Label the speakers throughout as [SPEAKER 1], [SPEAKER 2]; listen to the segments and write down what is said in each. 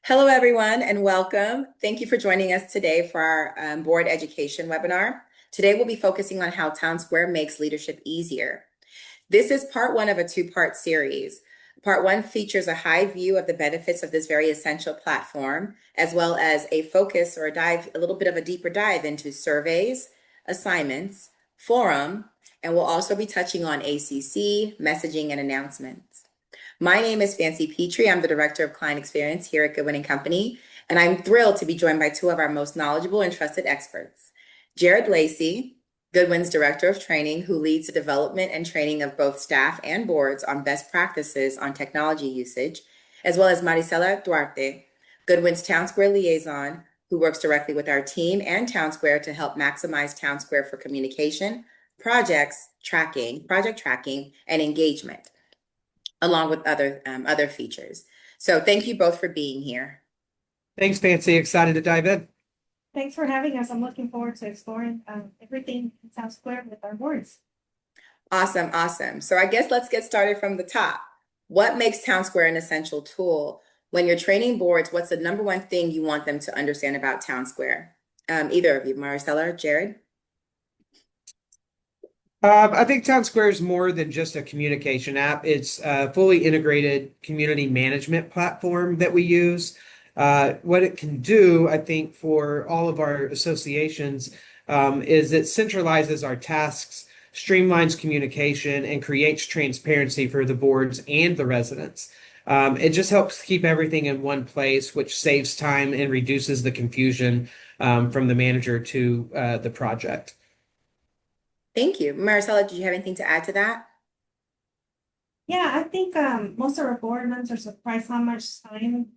[SPEAKER 1] Hello, everyone, and welcome. Thank you for joining us today for our board education webinar. Today, we'll be focusing on how TownSq makes leadership easier. This is part one of a two-part series. Part one features a high view of the benefits of this very essential platform, as well as a focus or a little bit of a deeper dive into surveys, assignments, forum, and we'll also be touching on ACC, messaging, and announcements. My name is Petrie. I'm the Director of Client Experience here at Goodwin and Company, and I'm thrilled to be joined by two of our most knowledgeable and trusted experts. Lacy, Goodwin's Director of Training, who leads the development and training of both staff and boards on best practices on technology usage, as well as Marisela Duarte, Goodwin's TownSq Liaison, who works directly with our team and TownSq to help maximize TownSq for communication, project tracking, and engagement, along with other features. So thank you both for being here.
[SPEAKER 2] Thanks, Fancy. Excited to dive in.
[SPEAKER 3] Thanks for having us. I'm looking forward to exploring everything in TownSq with our boards.
[SPEAKER 1] Awesome. So I guess let's get started from the top. What makes TownSq an essential tool? When you're training boards, what's the number one thing you want them to understand about TownSq? Either of you, Marisela or Jared?
[SPEAKER 2] I think TownSq is more than just a communication app. It's a fully integrated community management platform that we use. What it can do, I think, for all of our associations is it centralizes our tasks, streamlines communication, and creates transparency for the boards and the residents. It just helps keep everything in one place, which saves time and reduces the confusion from the manager to the project.
[SPEAKER 1] Thank you. Marisela, did you have anything to add to that?
[SPEAKER 3] Yeah, I think most of our board members are surprised how much time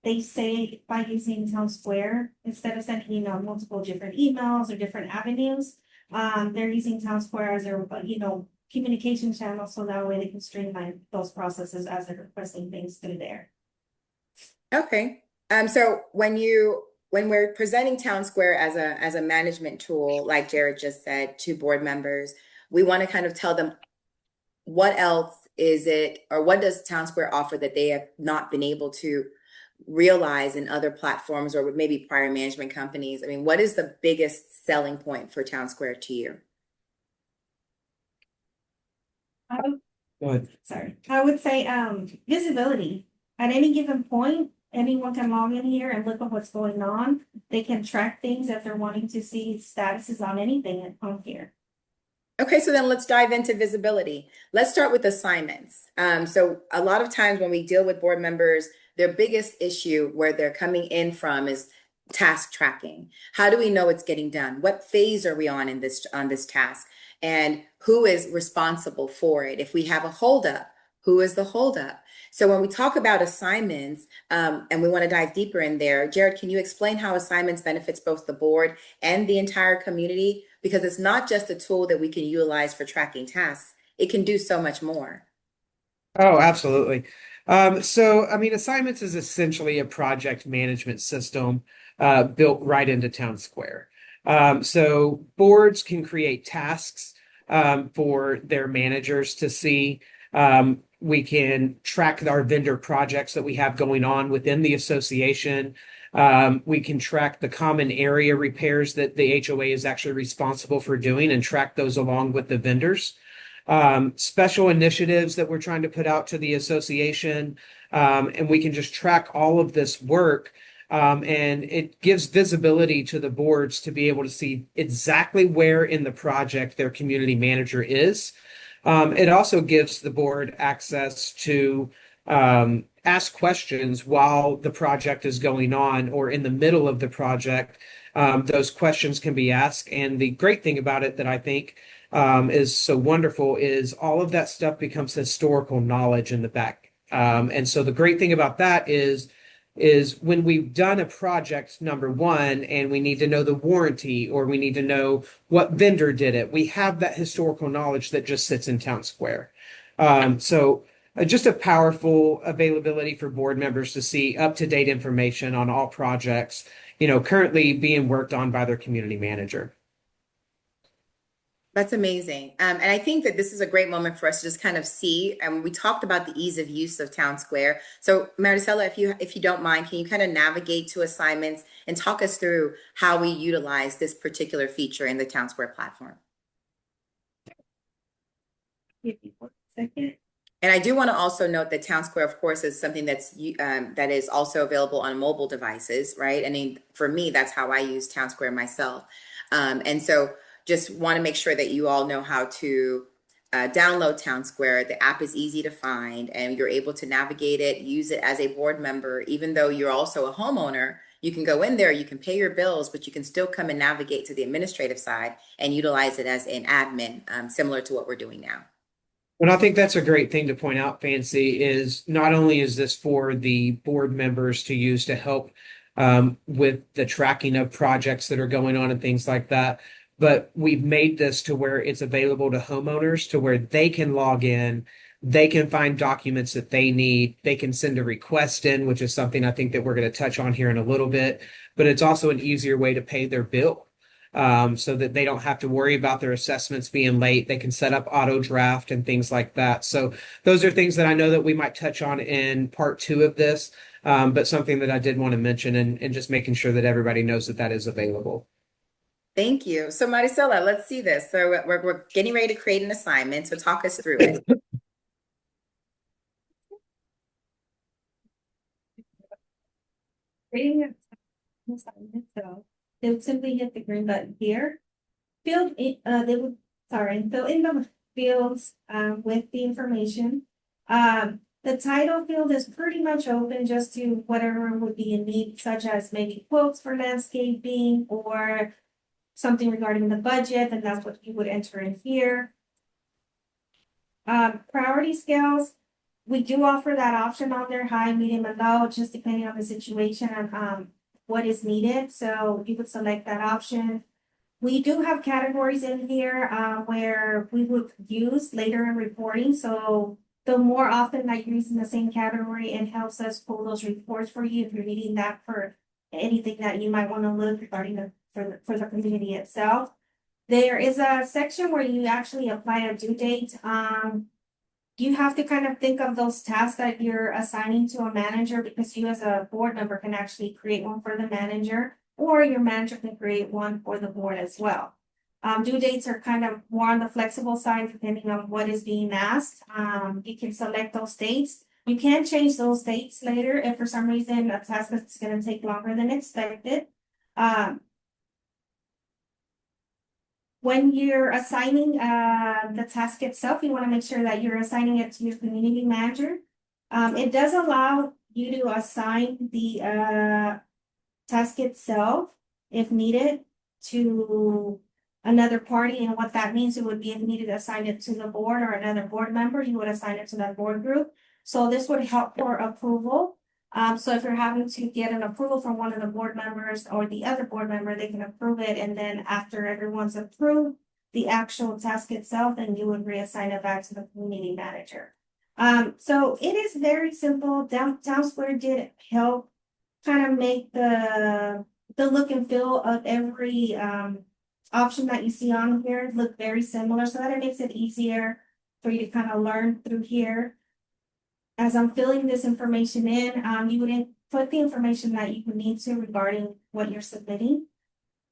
[SPEAKER 3] they save by using TownSq. Instead of sending, multiple different emails or different avenues, they're using TownSq as their, communication channel, so that way they can streamline those processes as they're requesting things through there.
[SPEAKER 1] Okay. So when we're presenting TownSq as a management tool, like Jared just said, to board members, we want to kind of tell them what else is it, or what does TownSq offer that they have not been able to realize in other platforms or with maybe prior management companies? I mean, what is the biggest selling point for TownSq to you?
[SPEAKER 2] Go ahead.
[SPEAKER 3] Sorry. I would say visibility. At any given point, anyone can log in here and look at what's going on. They can track things if they're wanting to see statuses on anything on here.
[SPEAKER 1] Okay, so then let's dive into visibility. Let's start with assignments. So a lot of times when we deal with board members, their biggest issue where they're coming in from is task tracking. How do we know it's getting done? What phase are we on this task? And who is responsible for it? If we have a holdup, who is the holdup? So when we talk about assignments, and we want to dive deeper in there, Jared, can you explain how assignments benefits both the board and the entire community? Because it's not just a tool that we can utilize for tracking tasks. It can do so much more.
[SPEAKER 2] Oh, absolutely. Assignments is essentially a project management system built right into TownSq. So boards can create tasks for their managers to see. We can track our vendor projects that we have going on within the association. We can track the common area repairs that the HOA is actually responsible for doing and track those along with the vendors. Special initiatives that we're trying to put out to the association, and we can just track all of this work. And it gives visibility to the boards to be able to see exactly where in the project their community manager is. It also gives the board access to ask questions while the project is going on or in the middle of the project. Those questions can be asked. And the great thing about it that I think is so wonderful is all of that stuff becomes historical knowledge in the back. And so the great thing about that is when we've done a project, number one, and we need to know the warranty or we need to know what vendor did it, we have that historical knowledge that just sits in TownSq. Just a powerful availability for board members to see up-to-date information on all projects, currently being worked on by their community manager.
[SPEAKER 1] That's amazing. And I think that this is a great moment for us to just kind of see, and we talked about the ease of use of Town Square. So Marisela, if you don't mind, can you kind of navigate to assignments and talk us through how we utilize this particular feature in the Town Square platform?
[SPEAKER 3] Give me 1 second.
[SPEAKER 1] And I do want to also note that Town Square, of course, is something that is also available on mobile devices, right? I mean, for me, that's how I use Town Square myself. And so just want to make sure that you all know how to download Town Square. The app is easy to find, and you're able to navigate it, use it as a board member. Even though you're also a homeowner, you can go in there, you can pay your bills, but you can still come and navigate to the administrative side and utilize it as an admin, similar to what we're doing now.
[SPEAKER 2] And I think that's a great thing to point out, Fancy, is not only is this for the board members to use to help with the tracking of projects that are going on and things like that, but we've made this to where it's available to homeowners to where they can log in, they can find documents that they need, they can send a request in, which is something I think that we're going to touch on here in a little bit, but it's also an easier way to pay their bill. So that they don't have to worry about their assessments being late. They can set up auto draft and things like that. So those are things that I know that we might touch on in part two of this, but something that I did want to mention and just making sure that everybody knows that that is available.
[SPEAKER 1] Thank you. So Marisela, let's see this. So we're getting ready to create an assignment. So talk us through it.
[SPEAKER 3] Creating an assignment, so they would simply hit the green button here. Fill in, fill in the fields with the information. The title field is pretty much open just to whatever would be in need, such as maybe quotes for landscaping or something regarding the budget, and that's what you would enter in here. Priority scales, we do offer that option on there, high, medium, and low, just depending on the situation and what is needed. So you would select that option. We do have categories in here where we would use later in reporting. So the more often that you're using the same category, it helps us pull those reports for you if you're needing that for anything that you might want to look regarding for the community itself. There is a section where you actually apply a due date. You have to kind of think of those tasks that you're assigning to a manager because you as a board member can actually create one for the manager, or your manager can create one for the board as well. Due dates are kind of more on the flexible side depending on what is being asked. You can select those dates. You can change those dates later if for some reason a task is going to take longer than expected. When you're assigning the task itself, you want to make sure that you're assigning it to your community manager. It does allow you to assign the task itself, if needed, to another party. And what that means, it would be if needed to assign it to the board or another board member, you would assign it to that board group. So this would help for approval. So if you're having to get an approval from one of the board members or the other board member, they can approve it. And then after everyone's approved the actual task itself, then you would reassign it back to the community manager. So it is very simple. TownSq did help kind of make the look and feel of every option that you see on here look very similar, so that it makes it easier for you to kind of learn through here. As I'm filling this information in, you would input the information that you would need to regarding what you're submitting.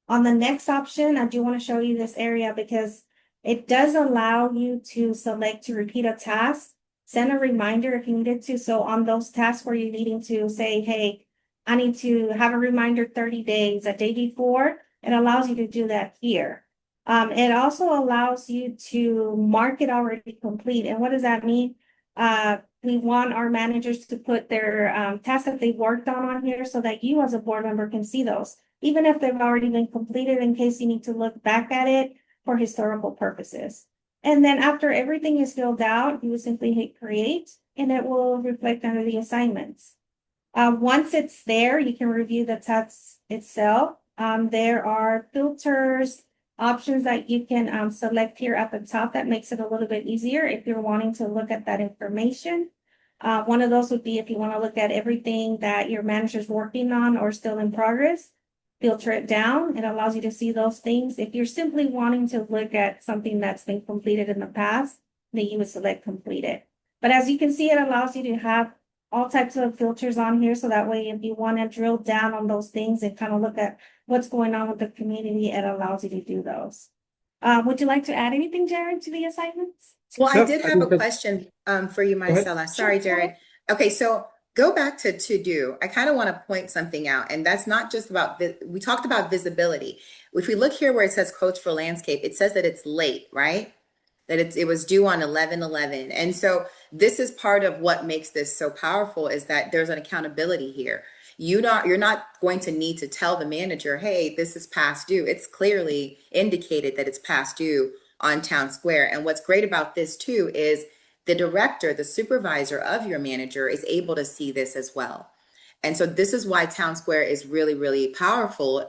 [SPEAKER 3] On the next option, I do want to show you this area because it does allow you to select to repeat a task, send a reminder if you needed to. So on those tasks where you're needing to say, hey, I need to have a reminder 30 days, a day before, it allows you to do that here. It also allows you to mark it already complete. And what does that mean? We want our managers to put their tasks that they've worked on here so that you as a board member can see those, even if they've already been completed in case you need to look back at it for historical purposes. And then after everything is filled out, you will simply hit create and it will reflect under the assignments. Once it's there, you can review the text itself. There are filters, options that you can select here at the top that makes it a little bit easier if you're wanting to look at that information. One of those would be if you want to look at everything that your manager's working on or still in progress. filter it down. It allows you to see those things. If you're simply wanting to look at something that's been completed in the past, then you would select completed. But as you can see, it allows you to have all types of filters on here. So that way, if you want to drill down on those things and kind of look at what's going on with the community, it allows you to do those. Would you like to add anything, Jared, to the assignments?
[SPEAKER 1] Well, I
[SPEAKER 2] No,
[SPEAKER 1] did
[SPEAKER 2] I
[SPEAKER 1] have
[SPEAKER 2] think
[SPEAKER 1] a
[SPEAKER 2] that's,
[SPEAKER 1] question for you,
[SPEAKER 2] go ahead.
[SPEAKER 1] Marisela. Sorry, Jared. Okay, so go back to do. I kind of want to point something out, and that's not just about we talked about visibility. If we look here where it says quotes for landscape, it says that it's late, right? That it was due on 11/11. And so this is part of what makes this so powerful is that there's an accountability here. You're not going to need to tell the manager, hey, this is past due. It's clearly indicated that it's past due on Town Square. And what's great about this too is the director, the supervisor of your manager is able to see this as well. And so this is why Town Square is really, really powerful.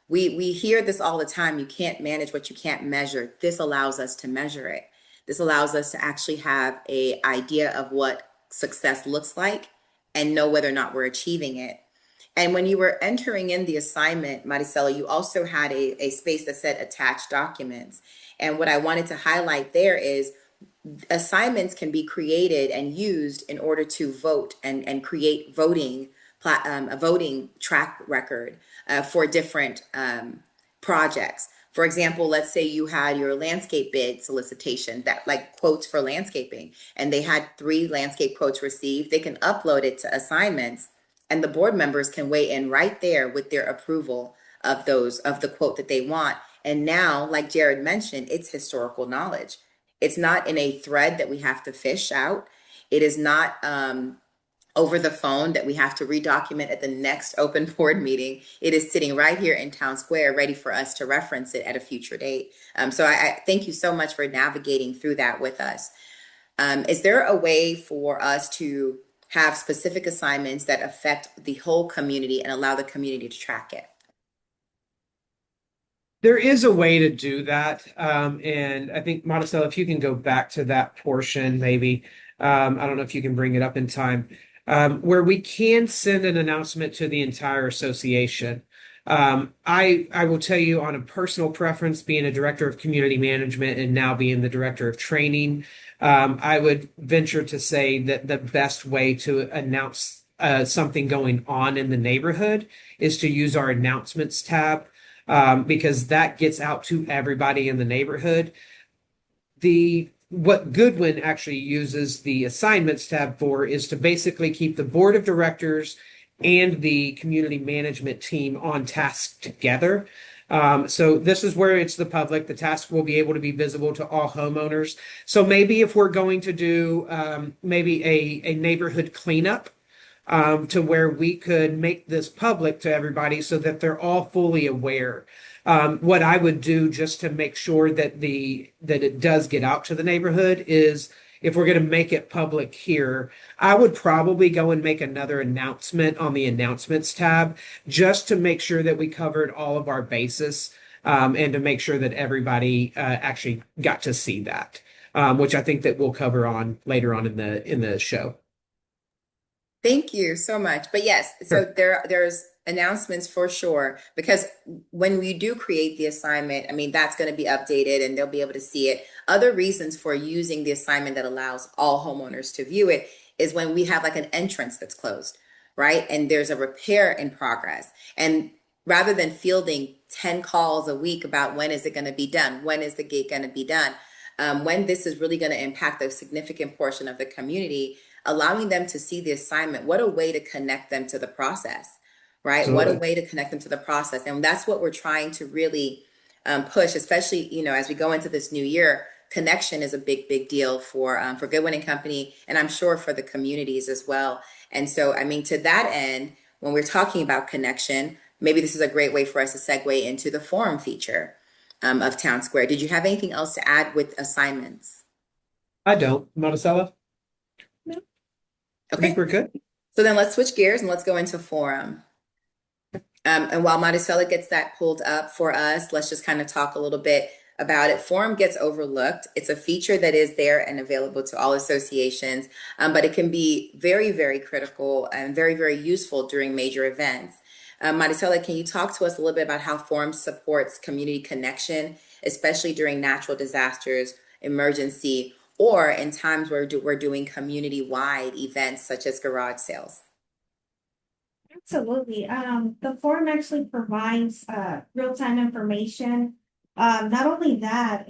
[SPEAKER 1] We hear this all the time. You can't manage what you can't measure. This allows us to measure it. This allows us to actually have a idea of what success looks like and know whether or not we're achieving it. And when you were entering in the assignment, Marisela, you also had a space that said attach documents. And what I wanted to highlight there is assignments can be created and used in order to vote and create a voting track record for different projects. For example, let's say you had your landscape bid solicitation that like quotes for landscaping, and they had 3 landscape quotes received. They can upload it to assignments, and the board members can weigh in right there with their approval of the quote that they want. And now, like Jared mentioned, it's historical knowledge. It's not in a thread that we have to fish out. It is not over the phone that we have to redocument at the next open board meeting. It is sitting right here in Town Square, ready for us to reference it at a future date. So I thank you so much for navigating through that with us. Is there a way for us to have specific assignments that affect the whole community and allow the community to track it?
[SPEAKER 2] There is a way to do that. And I think, Monticello, if you can go back to that portion, maybe, I don't know if you can bring it up in time, where we can send an announcement to the entire association. I will tell you on a personal preference, being a director of community management and now being the director of training, I would venture to say that the best way to announce something going on in the neighborhood is to use our announcements tab, because that gets out to everybody in the neighborhood. What Goodwin actually uses the assignments tab for is to basically keep the board of directors and the community management team on task together. So this is where it's the public. The task will be able to be visible to all homeowners. So maybe if we're going to do maybe a neighborhood cleanup, to where we could make this public to everybody so that they're all fully aware. What I would do just to make sure that it does get out to the neighborhood is if we're going to make it public here, I would probably go and make another announcement on the announcements tab just to make sure that we covered all of our bases, and to make sure that everybody actually got to see that, which I think that we'll cover on later on in the show.
[SPEAKER 1] Thank you so much. But yes, so
[SPEAKER 2] Sure.
[SPEAKER 1] there's announcements for sure because when we do create the assignment, I mean that's going to be updated and they'll be able to see it. Other reasons for using the assignment that allows all homeowners to view it is when we have like an entrance that's closed, right? And there's a repair in progress. And rather than fielding 10 calls a week about when is it going to be done, when is the gate going to be done, when this is really going to impact a significant portion of the community, allowing them to see the assignment, what a way to connect them to the process, right? What a
[SPEAKER 2] Absolutely.
[SPEAKER 1] way to connect them to the process. And that's what we're trying to really push, especially, as we go into this new year. Connection is a big, big deal for Goodwin and Company, and I'm sure for the communities as well. And so, I mean, to that end, when we're talking about connection, maybe this is a great way for us to segue into the forum feature of Town Square. Did you have anything else to add with assignments?
[SPEAKER 2] I don't. Monticello, I think
[SPEAKER 1] Okay,
[SPEAKER 2] we're good.
[SPEAKER 1] so then let's switch gears and let's go into forum. And while Marisela gets that pulled up for us, let's just kind of talk a little bit about it. Forum gets overlooked. It's a feature that is there and available to all associations, but it can be very, very critical and very, very useful during major events. Marisela, can you talk to us a little bit about how Forum supports community connection, especially during natural disasters, emergency, or in times where we're doing community-wide events such as garage sales?
[SPEAKER 3] Absolutely. The forum actually provides real-time information. Not only that,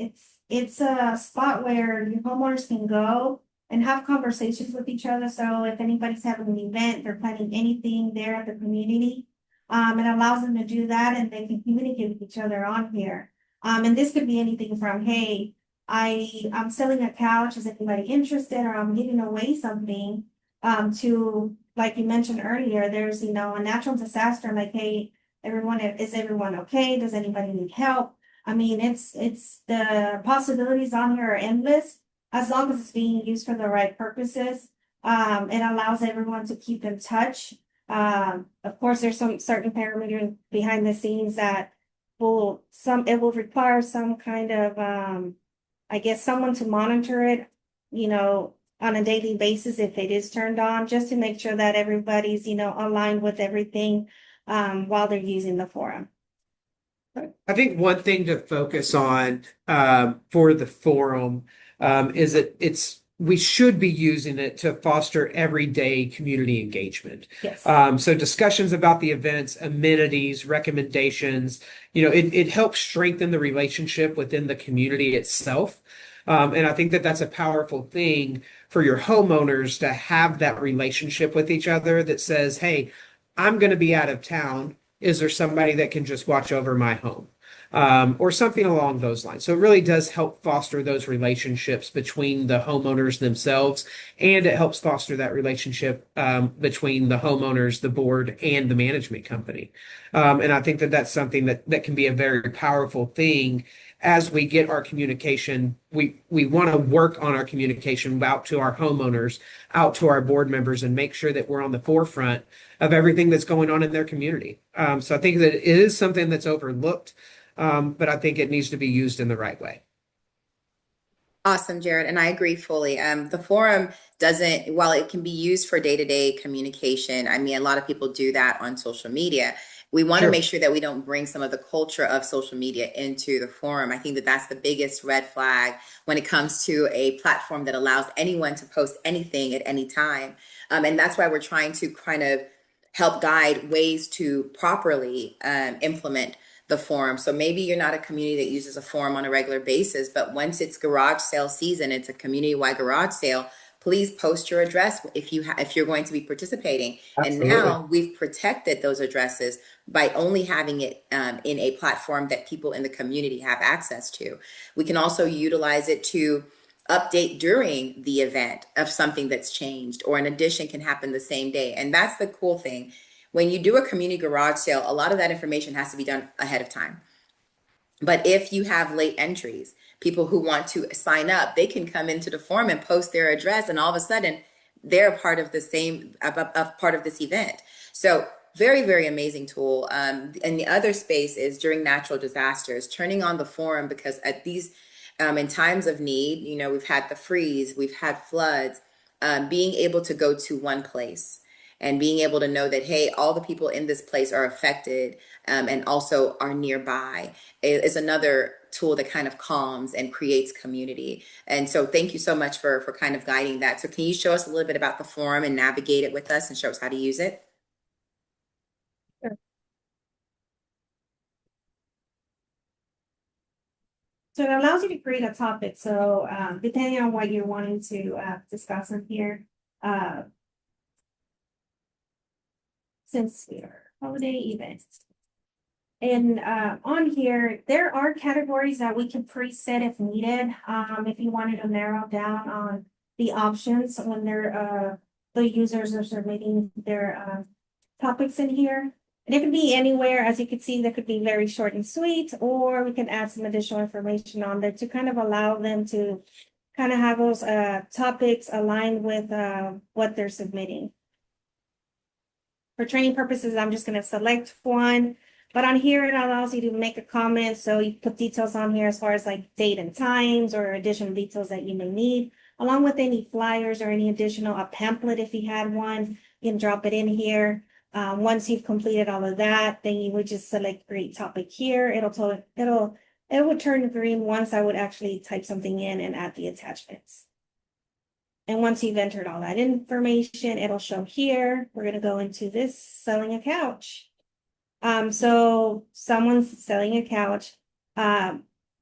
[SPEAKER 3] it's a spot where your homeowners can go and have conversations with each other. So if anybody's having an event, they're planning anything there at the community, it allows them to do that and they can communicate with each other on here. And this could be anything from, hey, I'm selling a couch, is anybody interested? Or I'm giving away something, to, like you mentioned earlier, there's, a natural disaster, like, hey, is everyone okay? Does anybody need help? I mean, it's the possibilities on here are endless as long as it's being used for the right purposes. It allows everyone to keep in touch. Of course, there's some certain parameters behind the scenes that it will require some kind of, I guess, someone to monitor it, on a daily basis if it is turned on, just to make sure that everybody's, aligned with everything, while they're using the forum.
[SPEAKER 2] I think one thing to focus on for the forum is that we should be using it to foster everyday community engagement.
[SPEAKER 3] Yes.
[SPEAKER 2] So discussions about the events, amenities, recommendations, it helps strengthen the relationship within the community itself. And I think that that's a powerful thing for your homeowners to have that relationship with each other that says, hey, I'm going to be out of town. Is there somebody that can just watch over my home? Or something along those lines. So it really does help foster those relationships between the homeowners themselves, and it helps foster that relationship between the homeowners, the board, and the management company. And I think that that's something that can be a very powerful thing as we get our communication. We want to work on our communication out to our homeowners, out to our board members, and make sure that we're on the forefront of everything that's going on in their community. So I think that it is something that's overlooked. But I think it needs to be used in the right way.
[SPEAKER 1] Awesome, Jared. And I agree fully. The forum doesn't, while it can be used for day-to-day communication, I mean, a lot of people do that on social media. We want to
[SPEAKER 2] Sure.
[SPEAKER 1] make sure that we don't bring some of the culture of social media into the forum. I think that that's the biggest red flag when it comes to a platform that allows anyone to post anything at any time. And that's why we're trying to kind of help guide ways to properly implement the forum. So maybe you're not a community that uses a forum on a regular basis, but once it's garage sale season, it's a community-wide garage sale. Please post your address if you're going to be participating. And
[SPEAKER 2] Absolutely.
[SPEAKER 1] now we've protected those addresses by only having it in a platform that people in the community have access to. We can also utilize it to update during the event of something that's changed, or an addition can happen the same day. And that's the cool thing. When you do a community garage sale, a lot of that information has to be done ahead of time. But if you have late entries, people who want to sign up, they can come into the forum and post their address, and all of a sudden they're a part of the same part of this event. So very, very amazing tool. And the other space is during natural disasters, turning on the forum, because at these in times of need, we've had the freeze, we've had floods, being able to go to one place and being able to know that, hey, all the people in this place are affected, and also are nearby, is another tool that kind of calms and creates community. And so thank you so much for kind of guiding that. So can you show us a little bit about the forum and navigate it with us and show us how to use it?
[SPEAKER 3] Sure. So it allows you to create a topic. So depending on what you're wanting to discuss in here, since we are holiday events. And on here, there are categories that we can preset if needed. If you wanted to narrow down on the options when the users are submitting their topics in here. And it could be anywhere, as you can see, that could be very short and sweet, or we can add some additional information on there to kind of allow them to kind of have those topics aligned with what they're submitting. For training purposes, I'm just going to select one, but on here, it allows you to make a comment. So you put details on here as far as like date and times or additional details that you may need, along with any flyers or any additional, a pamphlet if you had one, you can drop it in here. Once you've completed all of that, then you would just select create topic here. It would turn green once I would actually type something in and add the attachments. And once you've entered all that information, it'll show here. We're going to go into this selling a couch. So someone's selling a couch.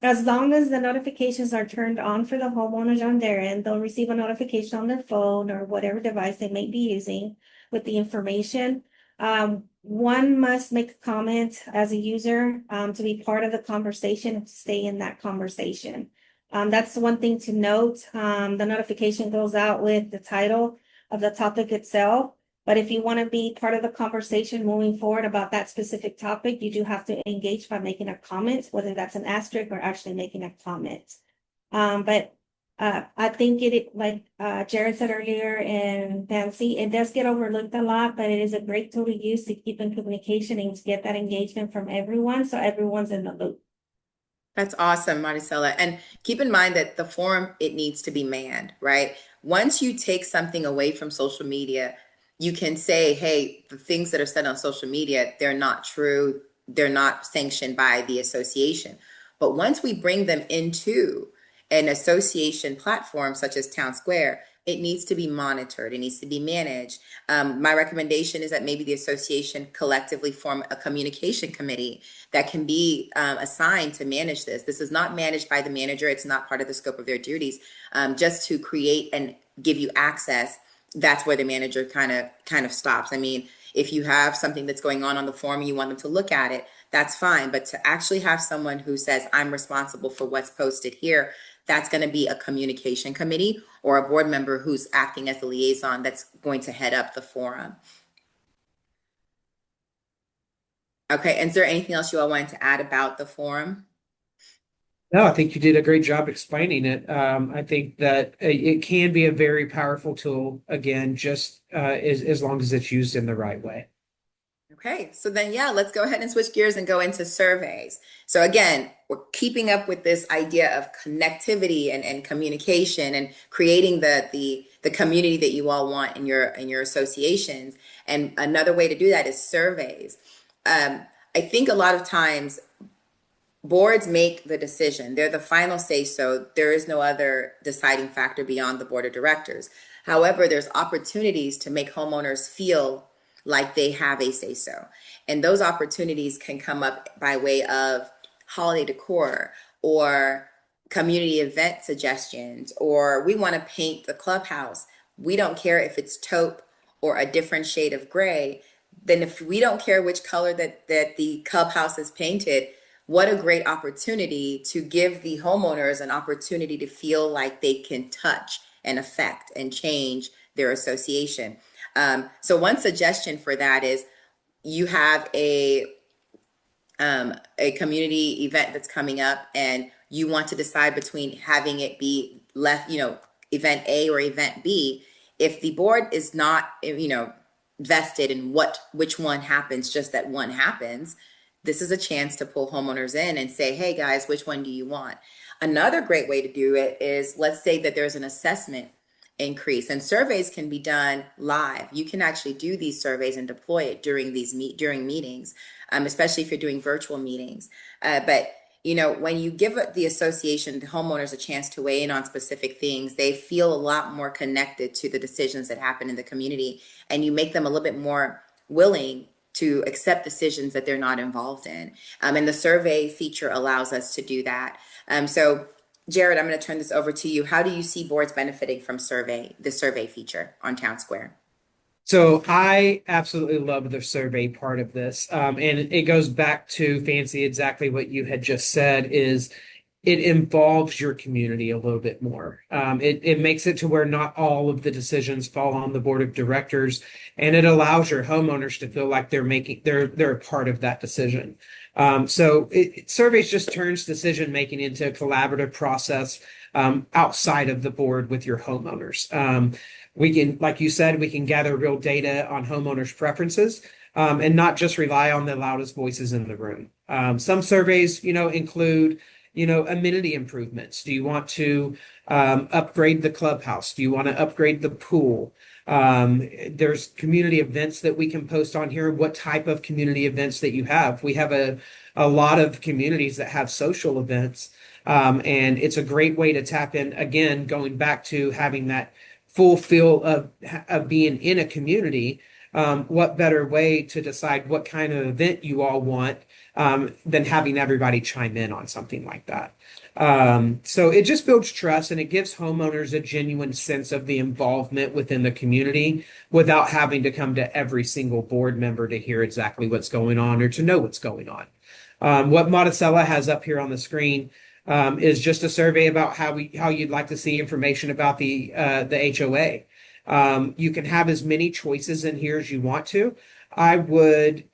[SPEAKER 3] As long as the notifications are turned on for the homeowners on their end, they'll receive a notification on their phone or whatever device they may be using with the information. One must make a comment as a user to be part of the conversation and to stay in that conversation. That's one thing to note. The notification goes out with the title of the topic itself. But if you want to be part of the conversation moving forward about that specific topic, you do have to engage by making a comment, whether that's an asterisk or actually making a comment. But I think like Jared said earlier and Nancy, it does get overlooked a lot, but it is a great tool to use to keep in communication and to get that engagement from everyone, so everyone's in the loop.
[SPEAKER 1] That's awesome, Marisela. And keep in mind that the forum, it needs to be manned, right? Once you take something away from social media, you can say, hey, the things that are said on social media, they're not true. They're not sanctioned by the association. But once we bring them into an association platform such as TownSq, it needs to be monitored. It needs to be managed. My recommendation is that maybe the association collectively form a communication committee that can be assigned to manage this. This is not managed by the manager. It's not part of the scope of their duties. Just to create and give you access, that's where the manager kind of stops. I mean, if you have something that's going on the forum and you want them to look at it, that's fine. But to actually have someone who says, I'm responsible for what's posted here, that's going to be a communication committee or a board member who's acting as the liaison that's going to head up the forum. Okay, and is there anything else you all wanted to add about the forum?
[SPEAKER 2] No, I think you did a great job explaining it. I think that it can be a very powerful tool, again, just as long as it's used in the right way.
[SPEAKER 1] Okay, so then, yeah, let's go ahead and switch gears and go into surveys. So again, we're keeping up with this idea of connectivity and communication and creating the community that you all want in your associations. And another way to do that is surveys. I think a lot of times boards make the decision. They're the final say so. There is no other deciding factor beyond the board of directors. However, there's opportunities to make homeowners feel like they have a say so. And those opportunities can come up by way of holiday decor or community event suggestions, or we want to paint the clubhouse. We don't care if it's taupe or a different shade of gray. Then if we don't care which color that the clubhouse is painted, what a great opportunity to give the homeowners an opportunity to feel like they can touch and affect and change their association. So one suggestion for that is you have a community event that's coming up and you want to decide between having it be event A or event B. If the board is not, vested in which one happens, just that one happens, this is a chance to pull homeowners in and say, hey guys, which one do you want? Another great way to do it is, let's say that there's an assessment increase and surveys can be done live. You can actually do these surveys and deploy it during meetings, especially if you're doing virtual meetings. But when you give the association, the homeowners, a chance to weigh in on specific things, they feel a lot more connected to the decisions that happen in the community, and you make them a little bit more willing to accept decisions that they're not involved in. And the survey feature allows us to do that. So Jared, I'm going to turn this over to you. How do you see boards benefiting from the survey feature on TownSq?
[SPEAKER 2] So I absolutely love the survey part of this. And it goes back to Fancy, exactly what you had just said is it involves your community a little bit more. It makes it to where not all of the decisions fall on the board of directors, and it allows your homeowners to feel like they're a part of that decision. So surveys just turns decision making into a collaborative process outside of the board with your homeowners. We can, like you said, we can gather real data on homeowners' preferences and not just rely on the loudest voices in the room. Some surveys, include amenity improvements? Do you want to upgrade the clubhouse? Do you want to upgrade the pool? There's community events that we can post on here. What type of community events that you have? We have a lot of communities that have social events. And it's a great way to tap in, again, going back to having that full feel of being in a community. What better way to decide what kind of event you all want than having everybody chime in on something like that? So it just builds trust and it gives homeowners a genuine sense of the involvement within the community without having to come to every single board member to hear exactly what's going on or to know what's going on. What Marisela has up here on the screen is just a survey about how you'd like to see information about the HOA. You can have as many choices in here as you want to. I would,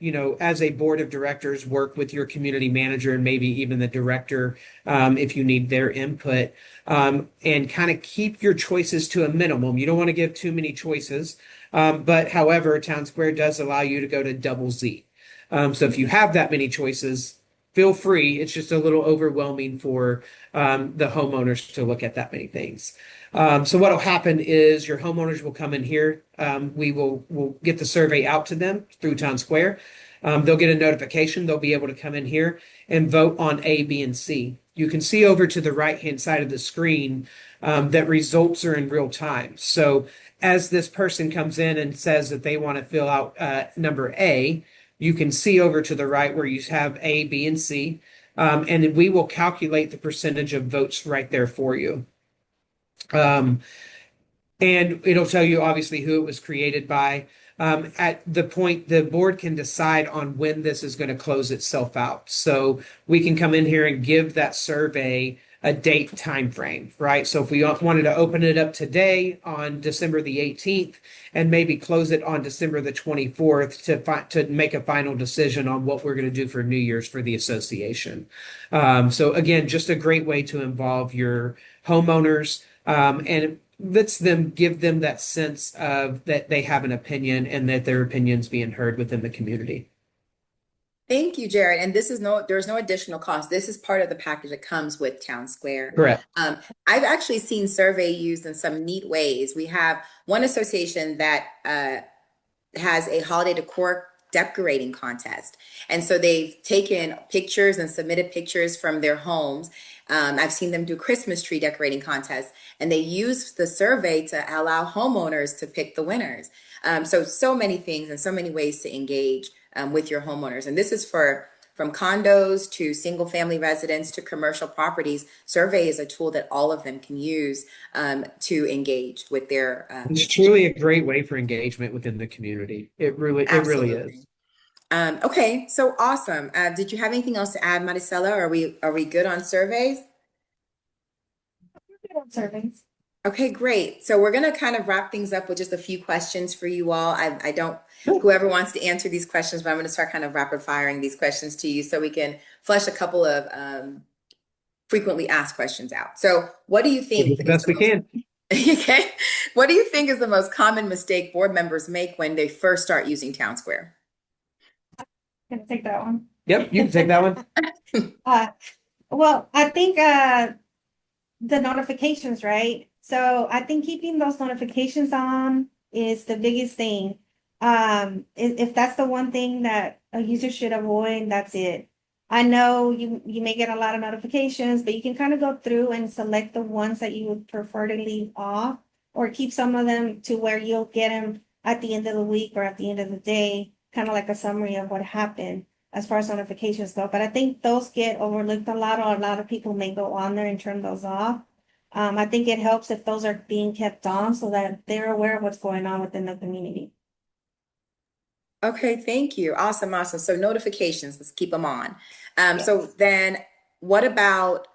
[SPEAKER 2] as a board of directors, work with your community manager and maybe even the director if you need their input, and kind of keep your choices to a minimum. You don't want to give too many choices, but however, TownSq does allow you to go to double Z. So if you have that many choices, feel free. It's just a little overwhelming for the homeowners to look at that many things. So what will happen is your homeowners will come in here. We'll get the survey out to them through TownSq. They'll get a notification. They'll be able to come in here and vote on A, B, and C. You can see over to the right-hand side of the screen that results are in real time. So as this person comes in and says that they want to fill out number A, you can see over to the right where you have A, B, and C, and we will calculate the percentage of votes right there for you. And it'll tell you obviously who it was created by. At the point, the board can decide on when this is going to close itself out. So we can come in here and give that survey a date time frame, right? So if we wanted to open it up today on December the 18th and maybe close it on December the 24th to make a final decision on what we're going to do for New Year's for the association. So again, just a great way to involve your homeowners and it lets them give them that sense of that they have an opinion and that their opinion's being heard within the community.
[SPEAKER 1] Thank you, Jared. And there's no additional cost. This is part of the package that comes with TownSq.
[SPEAKER 2] Correct.
[SPEAKER 1] I've actually seen survey used in some neat ways. We have one association that has a holiday decor decorating contest. And so they've taken pictures and submitted pictures from their homes. I've seen them do Christmas tree decorating contests, and they use the survey to allow homeowners to pick the winners. So many things and so many ways to engage with your homeowners. And this is from condos to single family residents to commercial properties. Survey is a tool that all of them can use to engage with their.
[SPEAKER 2] It's truly a great way for engagement within the community. It really is.
[SPEAKER 1] Okay, so awesome. Did you have anything else to add, Marisela? Are we good on surveys?
[SPEAKER 3] We're good on surveys.
[SPEAKER 1] Okay, great. So we're going to kind of wrap things up with just a few questions for you all. I don't, whoever wants to answer these questions, but I'm going to start kind of rapid firing these questions to you so we can flesh a couple of frequently asked questions out. So what do you think?
[SPEAKER 2] The best we can.
[SPEAKER 1] Okay. What do you think is the most common mistake board members make when they first start using TownSq?
[SPEAKER 3] Gonna take that one.
[SPEAKER 2] Yep, you can take that one.
[SPEAKER 3] Well, I think the notifications, right? So I think keeping those notifications on is the biggest thing. If that's the one thing that a user should avoid, that's it. I know you may get a lot of notifications, but you can kind of go through and select the ones that you would prefer to leave off, or keep some of them to where you'll get them at the end of the week or at the end of the day, kind of like a summary of what happened as far as notifications go. But I think those get overlooked a lot, or a lot of people may go on there and turn those off. I think it helps if those are being kept on so that they're aware of what's going on within the community.
[SPEAKER 1] Okay, thank you. Awesome. So notifications, let's keep them on. So then what about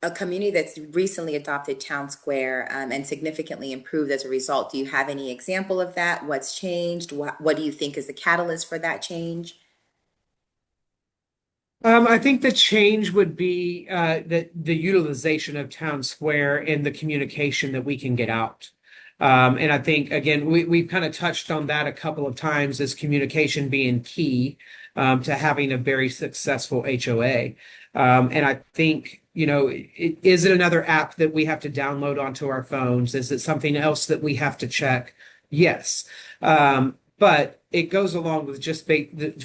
[SPEAKER 1] a community that's recently adopted TownSq and significantly improved as a result? Do you have any example of that? What's changed? What do you think is the catalyst for that change?
[SPEAKER 2] I think the change would be the utilization of TownSq and the communication that we can get out. And I think, again, we've kind of touched on that a couple of times as communication being key. to having a very successful HOA. And I think, is it another app that we have to download onto our phones? Is it something else that we have to check? Yes. But it goes along with just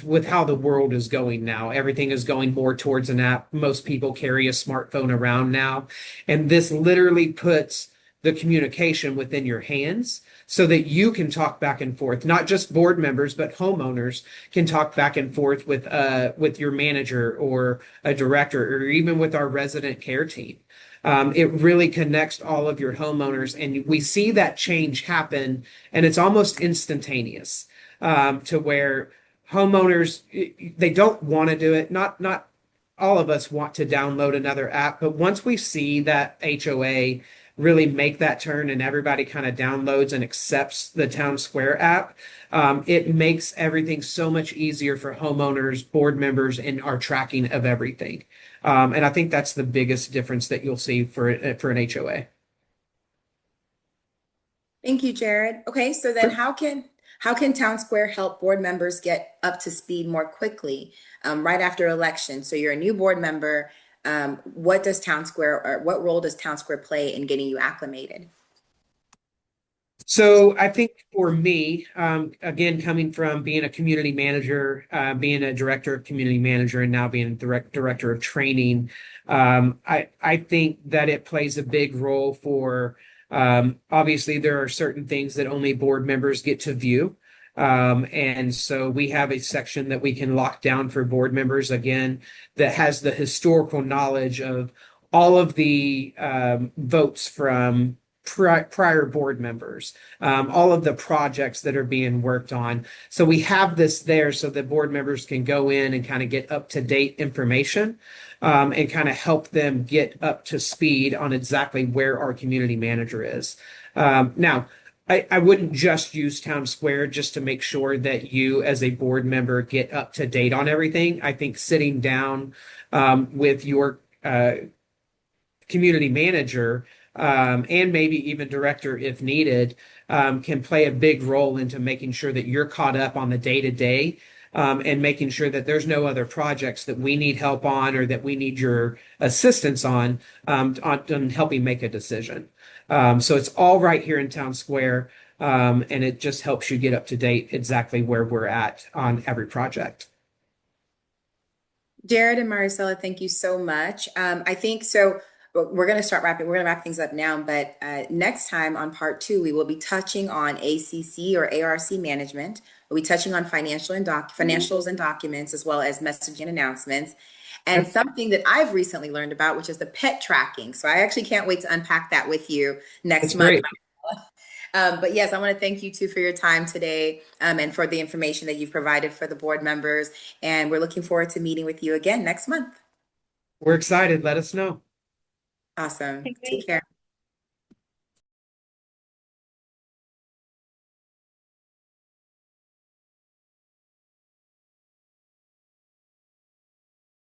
[SPEAKER 2] with how the world is going now. Everything is going more towards an app. Most people carry a smartphone around now. And this literally puts the communication within your hands so that you can talk back and forth. Not just board members, but homeowners can talk back and forth with your manager or a director, or even with our resident care team. It really connects all of your homeowners, and we see that change happen, and it's almost instantaneous, to where homeowners, they don't want to do it. Not all of us want to download another app, but once we see that HOA really make that turn and everybody kind of downloads and accepts the TownSq app, it makes everything so much easier for homeowners, board members, and our tracking of everything. And I think that's the biggest difference that you'll see for an HOA.
[SPEAKER 1] Thank you, Jared. Okay, so then how can TownSq help board members get up to speed more quickly, right after election? So you're a new board member. What does TownSq, or what role does TownSq play in getting you acclimated?
[SPEAKER 2] So I think for me, again, coming from being a community manager, being a director of community manager, and now being a director of training, I think that it plays a big role for, obviously there are certain things that only board members get to view. And so we have a section that we can lock down for board members, again, that has the historical knowledge of all of the votes from prior board members, all of the projects that are being worked on. So we have this there so that board members can go in and kind of get up to date information, and kind of help them get up to speed on exactly where our community manager is. Now, I wouldn't just use TownSq just to make sure that you as a board member get up to date on everything. I think sitting down with your community manager, and maybe even director if needed, can play a big role into making sure that you're caught up on the day to day, and making sure that there's no other projects that we need help on or that we need your assistance on helping make a decision. So it's all right here in TownSq, and it just helps you get up to date exactly where we're at on every project.
[SPEAKER 1] Jared and Marisela, thank you so much. I think so. We're going to start wrapping. We're going to wrap things up now, but next time on part 2, we will be touching on ACC or ARC management. We'll be touching on financials and documents, as well as messaging announcements, and something that I've recently learned about, which is the pet tracking. So I actually can't wait to unpack that with you next
[SPEAKER 2] That's
[SPEAKER 1] month.
[SPEAKER 2] great.
[SPEAKER 1] But yes, I want to thank you too for your time today, and for the information that you've provided for the board members. And we're looking forward to meeting with you again next month.
[SPEAKER 2] We're excited. Let us know.
[SPEAKER 1] Awesome.
[SPEAKER 3] Okay,
[SPEAKER 1] Take
[SPEAKER 3] great.
[SPEAKER 1] care.